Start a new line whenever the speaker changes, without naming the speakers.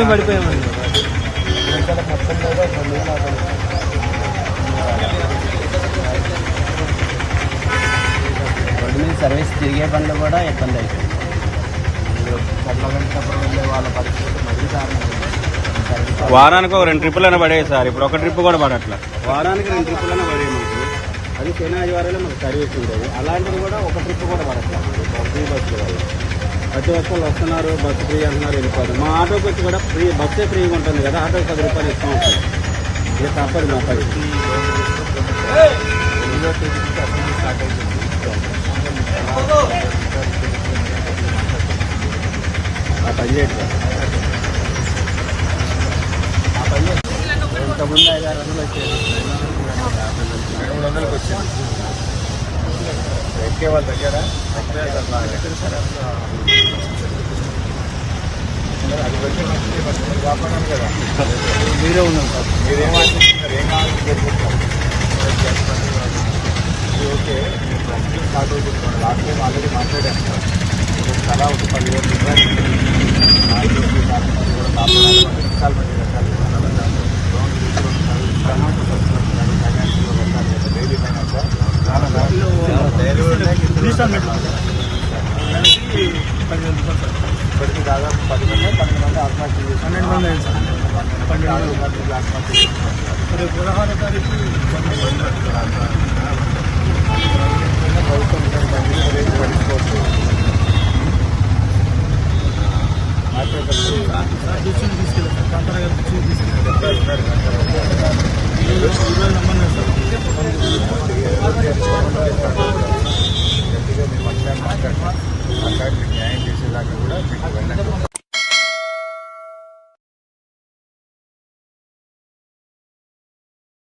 మేము పడిపోయామండి.
రోడ్డు మీద సర్వీస్ తిరిగే పనులు కూడా ఇబ్బంది అయిపోయింది. వాళ్ళ పరిస్థితి మళ్ళీ
వారానికి ఒక 2 ట్రిప్పులైనా పడేవి సార్. ఇప్పుడు ఒక ట్రిప్ కూడా పడట్లా.
వారానికి 2 ట్రిప్పులైనా పడేవి మాకు. అది శని ఆదివారాలే మాకు సర్వీస్ ఉండేది. అలాంటిది కూడా ఒక ట్రిప్ కూడా పడట్లా ఫ్రీ బస్సు వల్ల. ప్రతి ఒక్కళ్ళు వస్తున్నారు, బస్సు ఫ్రీ అంటున్నారు, వెళ్ళిపోతారు. మా ఆటోకి వచ్చి కూడా ఫ్రీ బస్సే ఫ్రీగా ఉంటుంది కదా, ఆటోకి 10 రూపాయలు ఇస్తూ ఉంటుంది. ఇది తప్పదు మా పరిస్థితి. ఇంతకుముందు 5-6 వందలు వచ్చేది, 200కి వచ్చింది. ఎక్కే వాళ్ళ దగ్గర అది వచ్చి వ్యాపారం కదా. మీరే ఉన్నారు సార్, మీరేం ఆశిస్తున్నారు, ఏం కావాలని చేసుకుంటారు. ఓకే, స్టార్ట్ అవుతుంది. లాస్ట్ టైం ఆల్రెడీ మాట్లాడాను సార్. చాలా ఒక 10,000 రూపాయలు ఇన్స్టాల్మెంట్ రకాలు డైలీ ఫైనాన్స్ ఇప్పటికి దాదాపు 10 మంది 12 మంది ఆత్మహత్య చేసి 12 మంది అయింది సార్. 12 మంది ఆత్మహత్య చేస్తున్నారు. 16వ తారీఖు ప్రభుత్వం పట్టించుకోవచ్చు. గట్టిగా మీరు మాట్లాడి న్యాయం చేసేదాకా కూడా మీకు వెళ్ళండి.